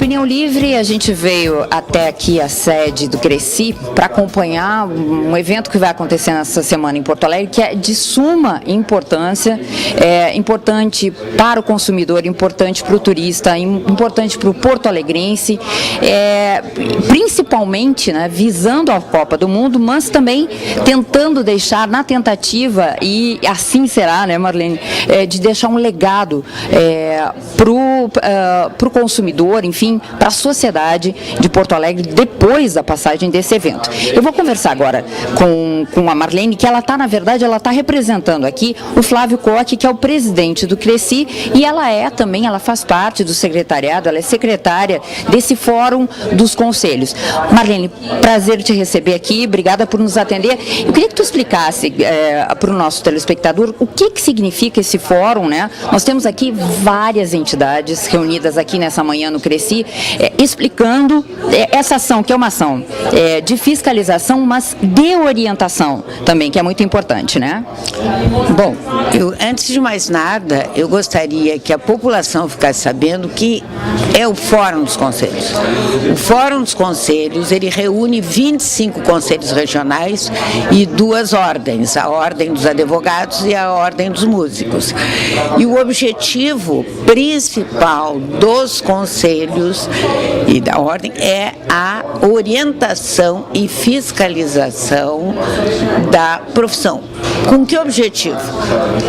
Opinião Livre, a gente veio até aqui a sede do Cresci para acompanhar um evento que vai acontecer nessa semana em Porto Alegre, que é de suma importância, importante para o consumidor, importante para o turista, importante para o porto-alegrense, principalmente, né, visando a Copa do Mundo, mas também tentando deixar na tentativa, e assim será, né, Marlene, de deixar um legado para o consumidor, enfim, para a sociedade de Porto Alegre depois da passagem desse evento. Eu vou conversar agora com a Marlene, que ela está, na verdade, ela está representando aqui o Flávio Koch, que é o presidente do Cresci, e ela faz parte do secretariado, ela é secretária desse Fórum dos Conselhos. Marlene, prazer te receber aqui, obrigada por nos atender. Eu queria que tu explicasse para o nosso telespectador o que significa esse fórum, né? Nós temos aqui várias entidades reunidas aqui nessa manhã no Cresci, explicando essa ação, que é uma ação de fiscalização, mas de orientação também, que é muito importante, né? Bom, antes de mais nada, eu gostaria que a população ficasse sabendo que é o Fórum dos Conselhos. O Fórum dos Conselhos, ele reúne 25 conselhos regionais e 2 ordens, a Ordem dos Advogados e a Ordem dos Músicos. E o objetivo principal dos conselhos e da ordem é a orientação e fiscalização da profissão. Com que objetivo?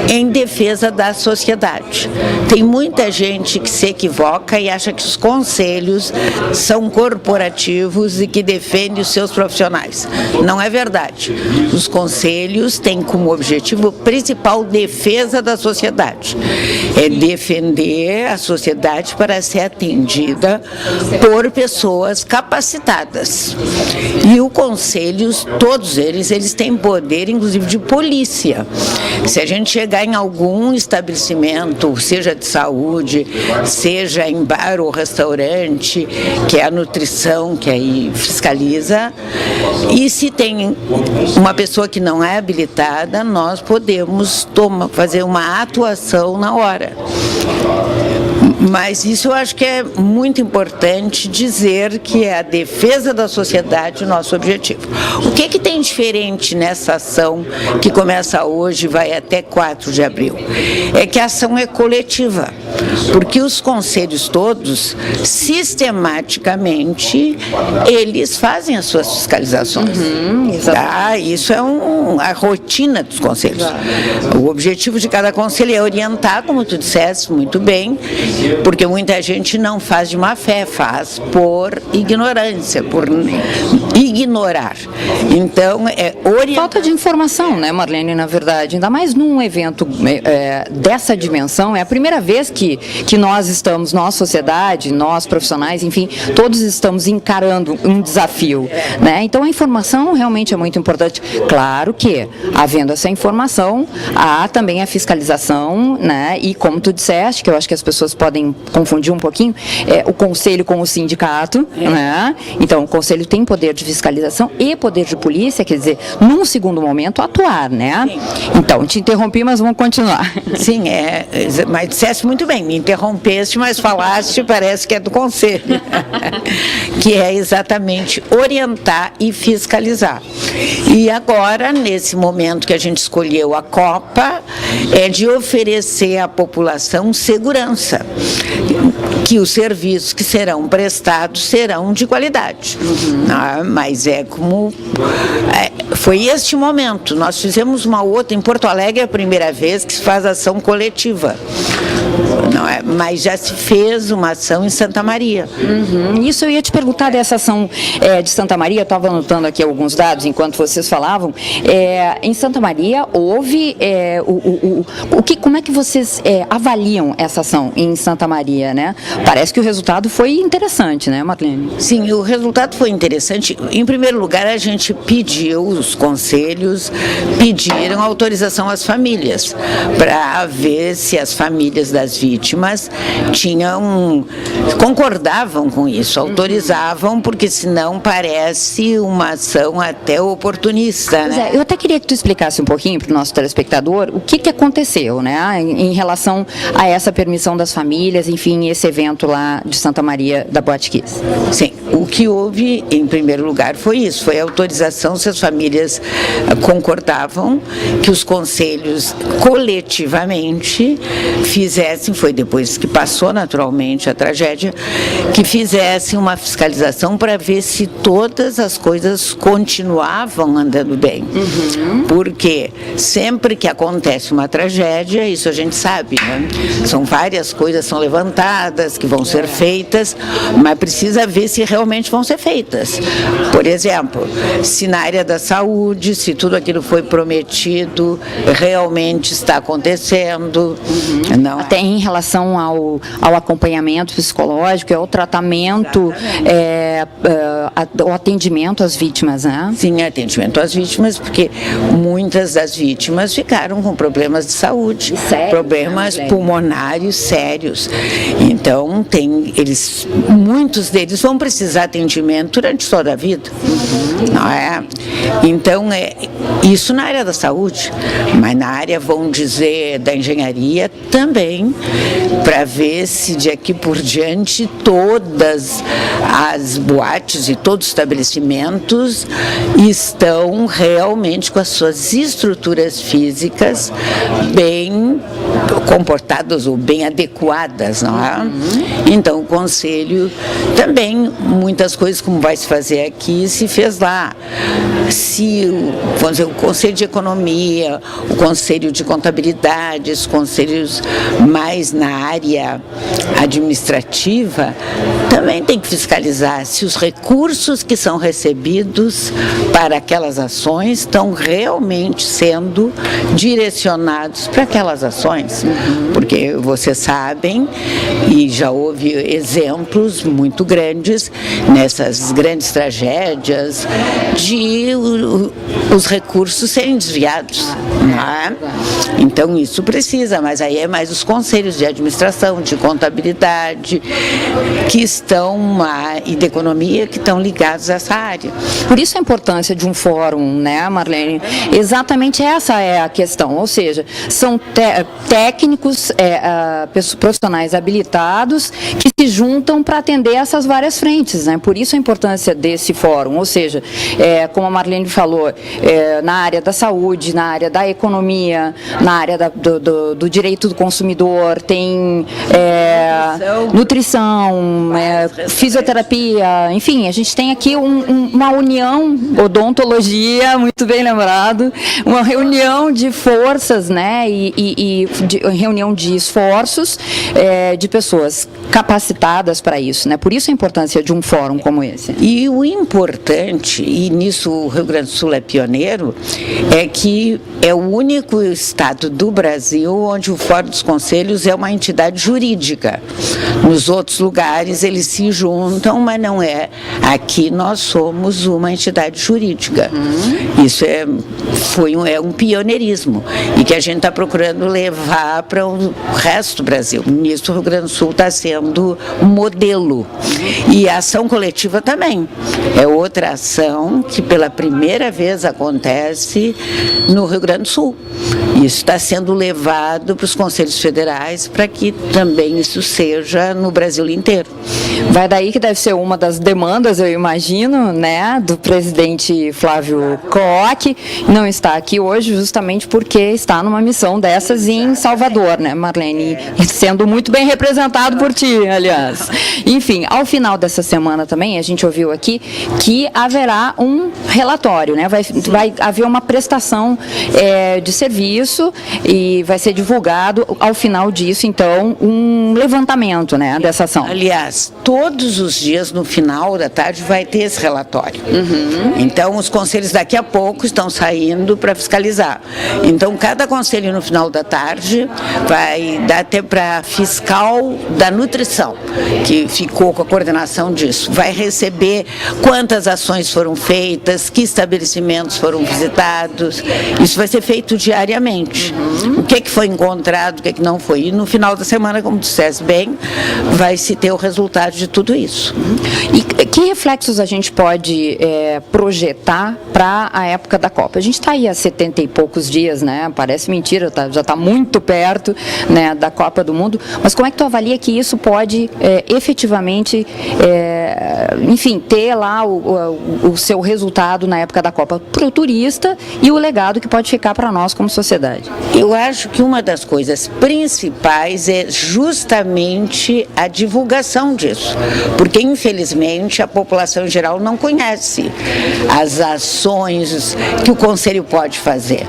Em defesa da sociedade. Tem muita gente que se equivoca e acha que os conselhos são corporativos e que defendem os seus profissionais. Não é verdade. Os conselhos têm como objetivo principal defesa da sociedade. É defender a sociedade para ser atendida por pessoas capacitadas. E os conselhos, todos eles têm poder, inclusive, de polícia. Se a gente chegar em algum estabelecimento, seja de saúde, seja em bar ou restaurante, que é a nutrição que aí fiscaliza, e se tem uma pessoa que não é habilitada, nós podemos fazer uma atuação na hora. Mas isso eu acho que é muito importante dizer que é a defesa da sociedade o nosso objetivo. O que tem diferente nessa ação que começa hoje e vai até 4 de abril? É que a ação é coletiva, porque os conselhos todos, sistematicamente, eles fazem as suas fiscalizações. Isso é a rotina dos conselhos. O objetivo de cada conselho é orientar, como tu disseste muito bem, porque muita gente não faz de má fé, faz por ignorância, por ignorar. Então, orientar. Falta de informação, né, Marlene, na verdade, ainda mais num evento dessa dimensão, é a primeira vez que nós estamos, nós sociedade, nós profissionais, enfim, todos estamos encarando um desafio, né? Então a informação realmente é muito importante. Claro que, havendo essa informação, há também a fiscalização, né? E como tu disseste, que eu acho que as pessoas podem confundir um pouquinho, o conselho com o sindicato, né? Então o conselho tem poder de fiscalização e poder de polícia, quer dizer, num segundo momento atuar, né? Sim. Então, te interrompi, mas vamos continuar. Sim, mas disseste muito bem, me interrompeste, mas falaste, parece que é do conselho, que é exatamente orientar e fiscalizar. E agora, nesse momento que a gente escolheu a Copa, é de oferecer à população segurança, que os serviços que serão prestados serão de qualidade. Mas foi este momento. Nós fizemos uma outra, em Porto Alegre é a primeira vez que se faz ação coletiva. Mas já se fez uma ação em Santa Maria. Isso eu ia te perguntar dessa ação de Santa Maria, eu estava anotando aqui alguns dados enquanto vocês falavam. Em Santa Maria houve, como é que vocês avaliam essa ação em Santa Maria, né? Parece que o resultado foi interessante, né, Marlene? Sim, o resultado foi interessante. Em primeiro lugar, a gente pediu, os conselhos pediram autorização às famílias, para ver se as famílias das vítimas vítimas concordavam com isso, autorizavam, porque senão parece uma ação até oportunista, né? Eu até queria que tu explicasse um pouquinho para o nosso telespectador o que aconteceu, né, em relação a essa permissão das famílias, enfim, esse evento lá de Santa Maria da Boate Kiss. Sim, o que houve, em primeiro lugar, foi isso, foi a autorização, se as famílias concordavam que os conselhos coletivamente fizessem, foi depois que passou naturalmente a tragédia, que fizessem uma fiscalização para ver se todas as coisas continuavam andando bem. Porque sempre que acontece uma tragédia, isso a gente sabe, né? São várias coisas são levantadas, que vão ser feitas, mas precisa ver se realmente vão ser feitas. Por exemplo, se na área da saúde, se tudo aquilo foi prometido, realmente está acontecendo. Não. Até em relação ao acompanhamento psicológico, ao tratamento, ao atendimento às vítimas, né? Sim, atendimento às vítimas, porque muitas das vítimas ficaram com problemas de saúde, problemas pulmonares sérios. Então, muitos deles vão precisar de atendimento durante toda a vida. Não é? Então, isso na área da saúde, mas na área, vamos dizer, da engenharia também, para ver se de aqui por diante todas as boates e todos os estabelecimentos estão realmente com as suas estruturas físicas bem comportadas ou bem adequadas, não é? Então, o Conselho também, muitas coisas como vai se fazer aqui, se fez lá. Vamos dizer, o Conselho de Economia, o Conselho de Contabilidade, os conselhos mais na área administrativa, também tem que fiscalizar se os recursos que são recebidos para aquelas ações estão realmente sendo direcionados para aquelas ações. Porque vocês sabem, e já houve exemplos muito grandes nessas grandes tragédias, de os recursos serem desviados. Né? Então isso precisa, mas aí é mais os conselhos de administração, de contabilidade, que estão, e de economia, que estão ligados a essa área. Por isso a importância de um fórum, né, Marlene? Exatamente essa é a questão, ou seja, são técnicos, profissionais habilitados que se juntam para atender essas várias frentes, né? Por isso a importância desse fórum, ou seja, como a Marlene falou, na área da saúde, na área da economia, na área do direito do consumidor, tem nutrição, fisioterapia, enfim, a gente tem aqui uma união, odontologia, muito bem lembrado, uma reunião de forças, né, e reunião de esforços de pessoas capacitadas para isso, né? Por isso a importância de um fórum como esse. E o importante, e nisso o Rio Grande do Sul é pioneiro, é que é o único estado do Brasil onde o Fórum dos Conselhos é uma entidade jurídica. Nos outros lugares eles se juntam, mas não é. Aqui nós somos uma entidade jurídica. Isso é um pioneirismo e que a gente está procurando levar para o resto do Brasil. Nisso o Rio Grande do Sul está sendo um modelo. E a ação coletiva também. É outra ação que pela primeira vez acontece no Rio Grande do Sul. Isso está sendo levado para os conselhos federais para que também isso seja no Brasil inteiro. Vai daí que deve ser uma das demandas, eu imagino, né, do presidente Flávio Koch, não está aqui hoje justamente porque está numa missão dessas em Salvador, né, Marlene, sendo muito bem representado por ti, aliás. Enfim, ao final dessa semana também, a gente ouviu aqui que haverá um relatório, né, vai haver uma prestação de serviço e vai ser divulgado ao final disso, então, um levantamento, né, dessa ação. Aliás, todos os dias, no final da tarde, vai ter esse relatório. Então, os conselhos daqui a pouco estão saindo para fiscalizar. Então, cada conselho no final da tarde Saúde, vai dar até para fiscal da nutrição, que ficou com a coordenação disso. Vai receber quantas ações foram feitas, que estabelecimentos foram visitados. Isso vai ser feito diariamente. O que foi encontrado, o que não foi. E no final da semana, como disseste bem, vai se ter o resultado de tudo isso. E que reflexos a gente pode projetar para a época da Copa? A gente está aí há 70 e poucos dias, né? Parece mentira, já está muito perto, né, da Copa do Mundo, mas como é que tu avalia que isso pode efetivamente, enfim, ter lá o seu resultado na época da Copa para o turista e o legado que pode ficar para nós como sociedade? Eu acho que uma das coisas principais é justamente a divulgação disso, porque infelizmente a população em geral não conhece as ações que o Conselho pode fazer.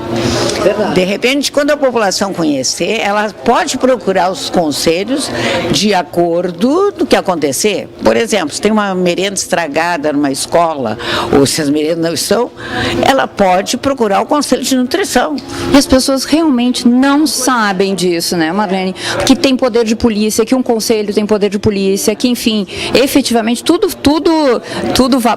Verdade. De repente, quando a população conhecer, ela pode procurar os conselhos de acordo do que acontecer. Por exemplo, se tem uma merenda estragada numa escola, ou se as merendas não estão, ela pode procurar o Conselho de Nutrição. E as pessoas realmente não sabem disso, né, Marlene? Que tem poder de polícia, que um conselho tem poder de polícia, que, enfim, efetivamente, tudo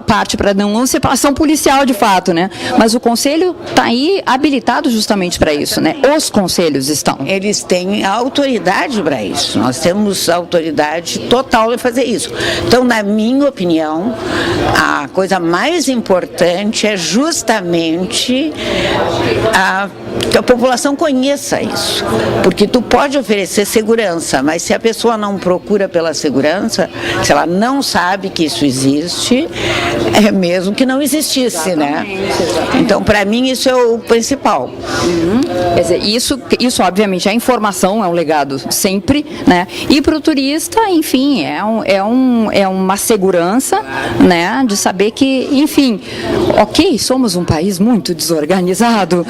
parte para denúncia, para ação policial, de fato, né? Mas o conselho está aí habilitado justamente para isso, né? Os conselhos estão. Eles têm autoridade para isso. Nós temos autoridade total de fazer isso. Então, na minha opinião, a coisa mais importante é justamente que a população conheça isso. Porque tu pode oferecer segurança, mas se a pessoa não procura pela segurança, se ela não sabe que isso existe, é mesmo que não existisse, né? Então, para mim, isso é o principal. Quer dizer, isso obviamente, a informação é um legado sempre, né? E para o turista, enfim, é uma segurança, né? De saber que, enfim, ok, somos um país muito desorganizado,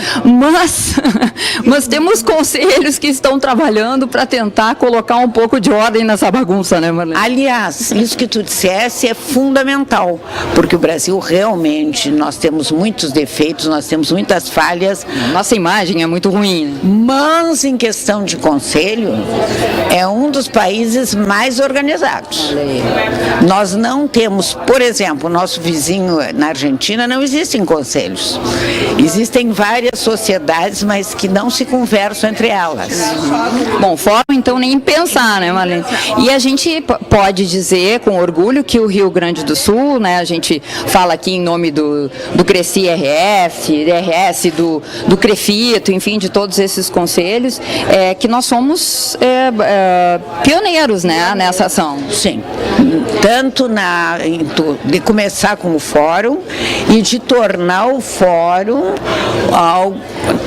mas temos conselhos que estão trabalhando para tentar colocar um pouco de ordem nessa bagunça, né, Marlene? Aliás, isso que tu dissesse é fundamental, porque o Brasil realmente, nós temos muitos defeitos, nós temos muitas falhas. Nossa imagem é muito ruim, né? Mas em questão de conselho, é um dos países mais organizados. Nós não temos, por exemplo, o nosso vizinho na Argentina não existem conselhos. Existem várias sociedades, mas que não se conversam entre elas. Bom, fórum então nem pensar, né, Marlene? E a gente pode dizer com orgulho que o Rio Grande do Sul, né, a gente fala aqui em nome do Cresci RS, do Crefito, enfim, de todos esses conselhos, que nós somos pioneiros, né, nessa ação. Sim, tanto de começar com o fórum e de tornar o fórum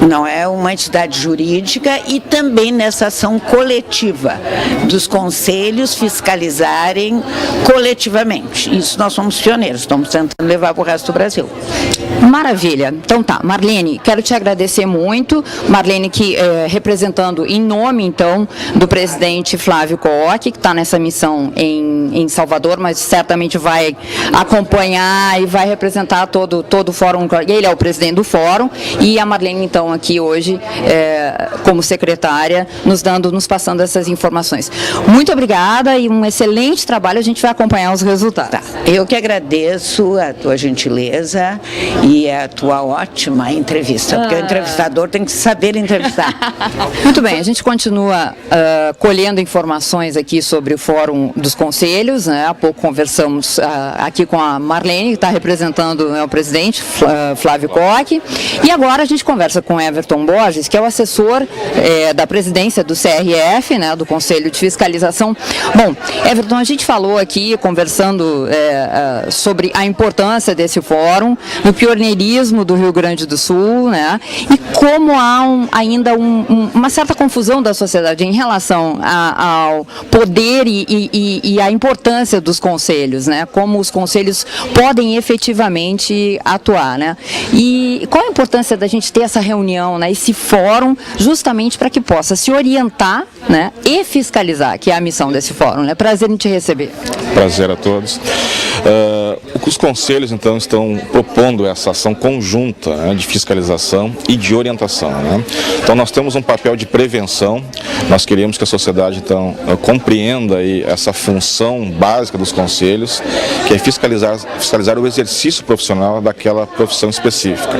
não é uma entidade jurídica, e também nessa ação coletiva dos conselhos fiscalizarem coletivamente. Isso nós somos pioneiros, estamos tentando levar para o resto do Brasil. Maravilha. Então tá, Marlene, quero te agradecer muito. Marlene que representando em nome então do presidente Flávio Koch, que está nessa missão em Salvador, mas certamente vai acompanhar e vai representar todo o fórum. Ele é o presidente do fórum, e a Marlene então aqui hoje como secretária nos passando essas informações. Muito obrigada e um excelente trabalho. A gente vai acompanhar os resultados. Tá. Eu que agradeço a tua gentileza e a tua ótima entrevista, porque o entrevistador tem que saber entrevistar. Muito bem, a gente continua colhendo informações aqui sobre o Fórum dos Conselhos, né? Há pouco conversamos aqui com a Marlene, que está representando, né, o presidente Flávio Koch, e agora a gente conversa com Everton Borges, que é o assessor da presidência do CRF, né, do Conselho de Fiscalização. Bom, Everton, a gente falou aqui, conversando sobre a importância desse fórum, no pioneirismo do Rio Grande do Sul, né, e como há ainda uma certa confusão da sociedade em relação ao poder e à importância dos conselhos, né, como os conselhos podem efetivamente atuar, né, e qual a importância da gente ter essa reunião, né, esse fórum, justamente para que possa se orientar, né, e fiscalizar, que é a missão desse fórum, né? Prazer em te receber. Prazer a todos. Os conselhos, então, estão propondo essa ação conjunta, né, de fiscalização e de orientação, né? Então, nós temos um papel de prevenção. Nós queremos que a sociedade, então, compreenda aí essa função básica dos conselhos, que é fiscalizar o exercício profissional daquela profissão específica.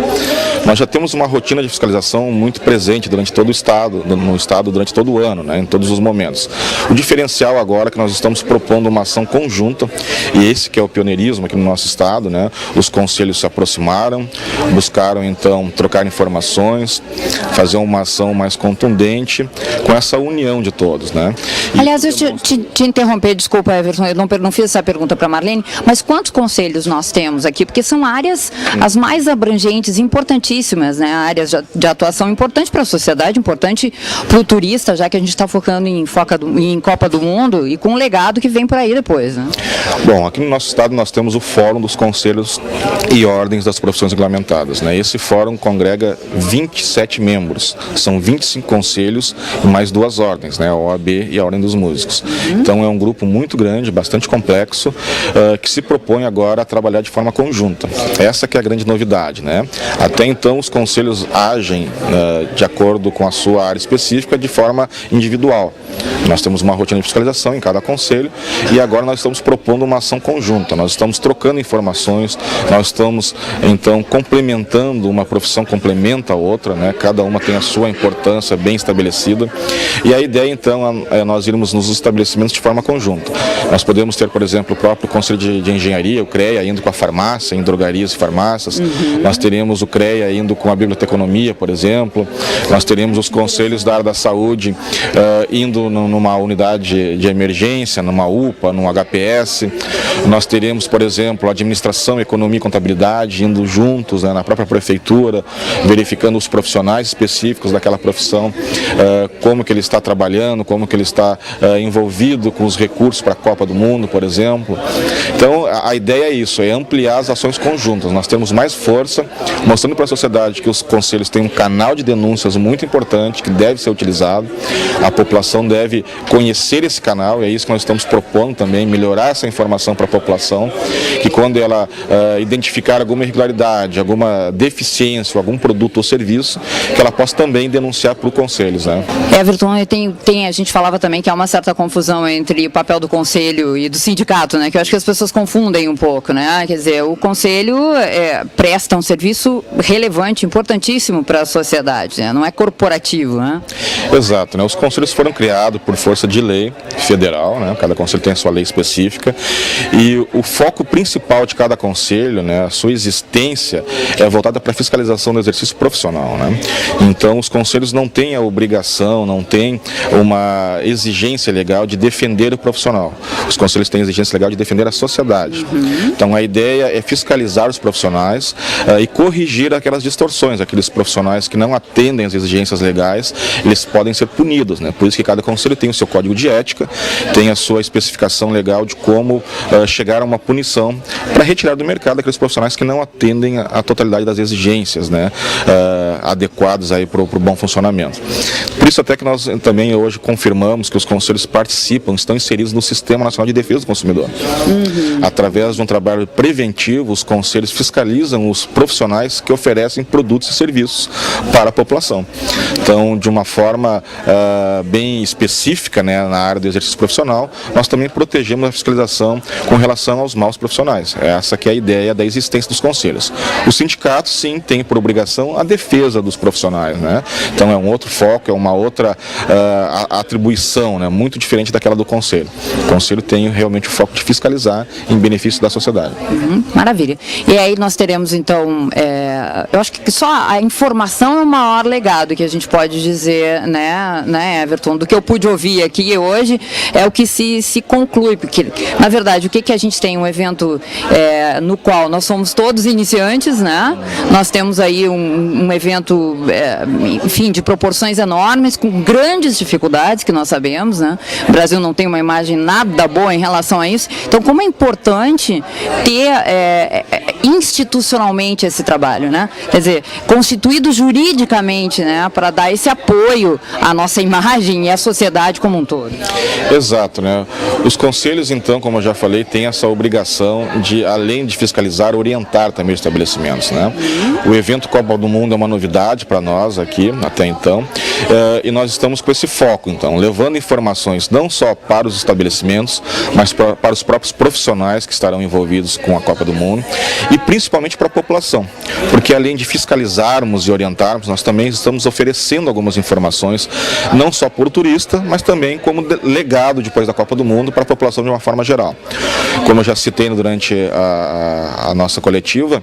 Nós já temos uma rotina de fiscalização muito presente durante todo o Estado, no Estado durante todo o ano, né, em todos os momentos. O diferencial agora é que nós estamos propondo uma ação conjunta, e esse que é o pioneirismo aqui no nosso Estado, né? Os conselhos se aproximaram, buscaram então trocar informações, fazer uma ação mais contundente com essa união de todos, né? Aliás, eu te interromper, desculpa, Everton, eu não fiz essa pergunta para a Marlene, mas quantos conselhos nós temos aqui? Porque são áreas as mais abrangentes, importantíssimas, né? Áreas de atuação importante para a sociedade, importante para o turista, já que a gente está focando em Copa do Mundo e com o legado que vem por aí depois, né? Bom, aqui no nosso Estado nós temos o Fórum dos Conselhos e Ordens das Profissões Regulamentadas, né? Esse fórum congrega 27 membros, são 25 conselhos e mais 2 ordens, né? A OAB e a Ordem dos Músicos. Então é um grupo muito grande, bastante complexo, que se propõe agora a trabalhar de forma conjunta. Essa que é a grande novidade, né? Até então os conselhos agem de acordo com a sua área específica de forma individual. Nós temos uma rotina de fiscalização em cada conselho e agora nós estamos propondo uma ação conjunta. Nós estamos trocando informações, nós estamos então complementando, uma profissão complementa a outra, né? Cada uma tem a sua importância bem estabelecida, e a ideia então é nós irmos nos estabelecimentos de forma conjunta. Nós podemos ter, por exemplo, o próprio Conselho de Engenharia, o CREA, indo com a farmácia, em drogarias e farmácias. Nós teremos o CREA indo com a biblioteconomia, por exemplo. Nós teremos os conselhos da área da saúde indo numa unidade de emergência, numa UPA, num HPS. Nós teremos, por exemplo, administração, economia e contabilidade indo juntos, né, na própria prefeitura, verificando os profissionais específicos daquela profissão, como que ele está trabalhando, como que ele está envolvido com os recursos para a Copa do Mundo, por exemplo. Então, a ideia é isso, é ampliar as ações conjuntas. Nós temos mais força, mostrando para a sociedade que os conselhos têm um canal de denúncias muito importante, que deve ser utilizado. A população deve conhecer esse canal, e é isso que nós estamos propondo também, melhorar essa informação para a população, que quando ela identificar alguma irregularidade, alguma deficiência, algum produto ou serviço, que ela possa também denunciar para o conselho, né? Everton, a gente falava também que há uma certa confusão entre o papel do conselho e do sindicato, né? Que eu acho que as pessoas confundem um pouco, né? Quer dizer, o conselho presta um serviço relevante, importantíssimo para a sociedade, né? Não é corporativo, né? Exato, né? Os conselhos foram criados por força de lei federal, né? Cada conselho tem a sua lei específica, e o foco principal de cada conselho, né, a sua existência é voltada para a fiscalização do exercício profissional, né? Então os conselhos não têm a obrigação, não têm uma exigência legal de defender o profissional. Os conselhos têm a exigência legal de defender a sociedade. Então a ideia é fiscalizar os profissionais e corrigir aquelas distorções, aqueles profissionais que não atendem às exigências legais, eles podem ser punidos, né? Por isso que cada conselho tem o seu código de ética, tem a sua especificação legal de como chegar a uma punição para retirar do mercado aqueles profissionais que não atendem a totalidade das exigências, né, adequadas aí para o bom funcionamento. Por isso até que nós também hoje confirmamos que os conselhos participam, estão inseridos no Sistema Nacional de Defesa do Consumidor. Através de um trabalho preventivo, os conselhos fiscalizam os profissionais que oferecem produtos e serviços para a população. Então, de uma forma bem específica, né, na área do exercício profissional, nós também protegemos a fiscalização com relação aos maus profissionais. Essa que é a ideia da existência dos conselhos. O sindicato, sim, tem por obrigação a defesa dos profissionais, né? Então é um outro foco, é uma outra atribuição, né, muito diferente daquela do conselho. O conselho tem realmente o foco de fiscalizar em benefício da sociedade. Maravilha. E aí nós teremos, então, eu acho que só a informação é o maior legado que a gente pode dizer, né, Everton, do que eu pude ouvir aqui hoje, é o que se conclui, porque, na verdade, o que a gente tem? Um evento no qual nós somos todos iniciantes, né? Nós temos aí um evento, enfim, de proporções enormes, com grandes dificuldades, que nós sabemos, né? O Brasil não tem uma imagem nada boa em relação a isso. Então, como é importante ter institucionalmente esse trabalho, né? Quer dizer, constituído juridicamente, né, para dar esse apoio à nossa imagem e à sociedade como um todo. Exato, né? Os conselhos, então, como eu já falei, têm essa obrigação de, além de fiscalizar, orientar também os estabelecimentos, né? O evento Copa do Mundo é uma novidade para nós aqui, até então, e nós estamos com esse foco, então, levando informações não só para os estabelecimentos, mas para os próprios profissionais que estarão envolvidos com a Copa do Mundo e principalmente para a população, porque além de fiscalizarmos e orientarmos, nós também estamos oferecendo algumas informações, não só por turista, mas também como legado depois da Copa do Mundo para a população de uma forma geral. Como eu já citei durante a nossa coletiva,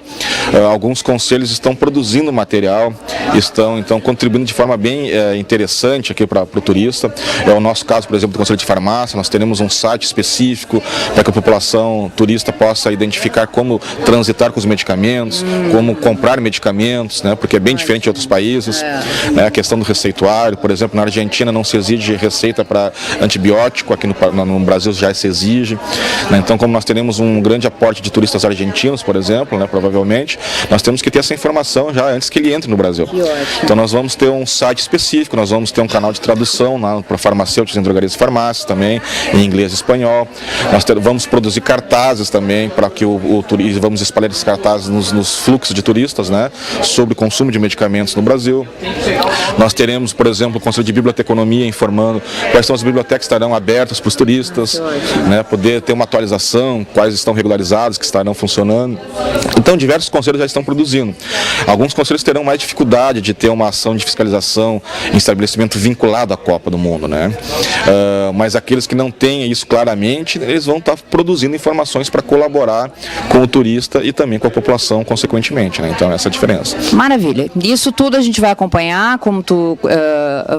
alguns conselhos estão produzindo material, estão então contribuindo de forma bem interessante aqui para o turista. É o nosso caso, por exemplo, do Conselho de Farmácia. Nós teremos um site específico para que a população turista possa identificar como transitar com os medicamentos, como comprar medicamentos, né, porque é bem diferente de outros países. Né, a questão do receituário, por exemplo, na Argentina não se exige receita para antibiótico, aqui no Brasil já se exige. Né, então, como nós teremos um grande aporte de turistas argentinos, por exemplo, né, provavelmente, nós temos que ter essa informação já antes que ele entre no Brasil. Então, nós vamos ter um site específico, nós vamos ter um canal de tradução para farmacêuticos, drogarias e farmácias também, em inglês e espanhol. Nós vamos produzir cartazes também para que o turista, vamos espalhar esses cartazes nos fluxos de turistas, né, sobre o consumo de medicamentos no Brasil. Nós teremos, por exemplo, o Conselho de Biblioteconomia informando quais são as bibliotecas que estarão abertas para os turistas, né, poder ter uma atualização, quais estão regularizadas, que estarão funcionando. Então, diversos conselhos já estão produzindo. Alguns conselhos terão mais dificuldade de ter uma ação de fiscalização em estabelecimento vinculado à Copa do Mundo, né? Mas aqueles que não têm isso claramente, eles vão estar produzindo informações para colaborar com o turista e também com a população, consequentemente, né? Então, essa é a diferença. Maravilha. Isso tudo a gente vai acompanhar, como tu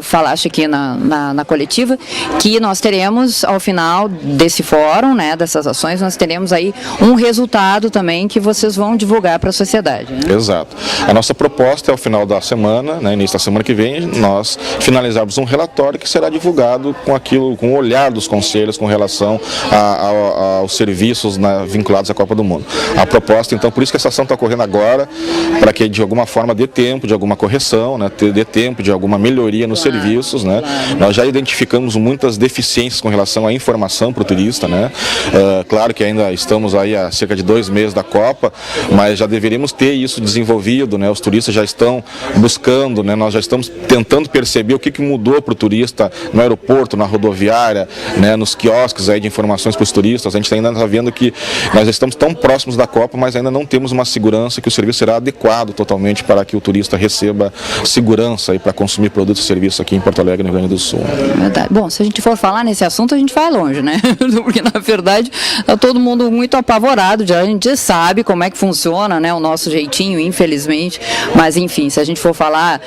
falaste aqui na coletiva, que nós teremos, ao final desse fórum, né, dessas ações, nós teremos aí um resultado também que vocês vão divulgar para a sociedade. Né? Exato. A nossa proposta é, ao final da semana, né, início da semana que vem, nós finalizarmos um relatório que será divulgado com o olhar dos conselhos com relação aos serviços, né, vinculados à Copa do Mundo. A proposta, então, por isso que essa ação está ocorrendo agora, para que de alguma forma dê tempo de alguma correção, né, dê tempo de alguma melhoria nos serviços. Né? Nós já identificamos muitas deficiências com relação à informação para o turista. Né? Claro que ainda estamos aí há cerca de 2 meses da Copa, mas já deveríamos ter isso desenvolvido. Né? Os turistas já estão buscando, né? Nós já estamos tentando perceber o que mudou para o turista no aeroporto, na rodoviária, né? Nos quiosques aí de informações para os turistas. A gente ainda está vendo que nós estamos tão próximos da Copa, mas ainda não temos uma segurança que o serviço será adequado totalmente para que o turista receba segurança para consumir produtos e serviços aqui em Porto Alegre, no Rio Grande do Sul. Verdade. Bom, se a gente for falar nesse assunto, a gente vai longe, né? Porque, na verdade, está todo mundo muito apavorado, já a gente sabe como é que funciona, né, o nosso jeitinho, infelizmente, mas, enfim, se a gente for falar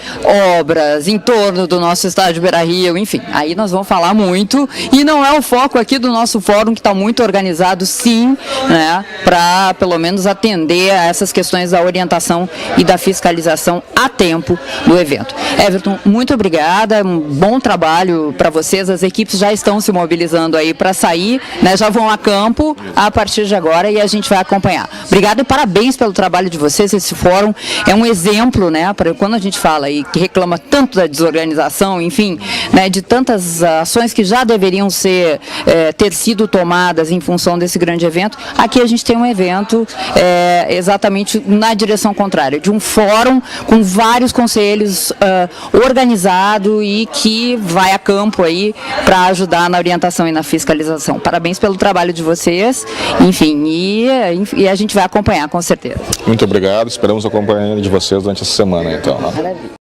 obras em torno do nosso estádio Beira-Rio, enfim, aí nós vamos falar muito, e não é o foco aqui do nosso fórum, que está muito organizado, sim, né, para, pelo menos, atender a essas questões da orientação e da fiscalização a tempo do evento. Everton, muito obrigada, um bom trabalho para vocês, as equipes já estão se mobilizando aí para sair, né, já vão a campo a partir de agora e a gente vai acompanhar. Obrigada e parabéns pelo trabalho de vocês, esse fórum é um exemplo, né, para quando a gente fala e que reclama tanto da desorganização, enfim, né, de tantas ações que já deveriam ter sido tomadas em função desse grande evento, aqui a gente tem um evento exatamente na direção contrária, de um fórum com vários conselhos organizado e que vai a campo aí para ajudar na orientação e na fiscalização. Parabéns pelo trabalho de vocês, enfim, e a gente vai acompanhar com certeza. Muito obrigado, esperamos acompanhar de vocês durante essa semana, então.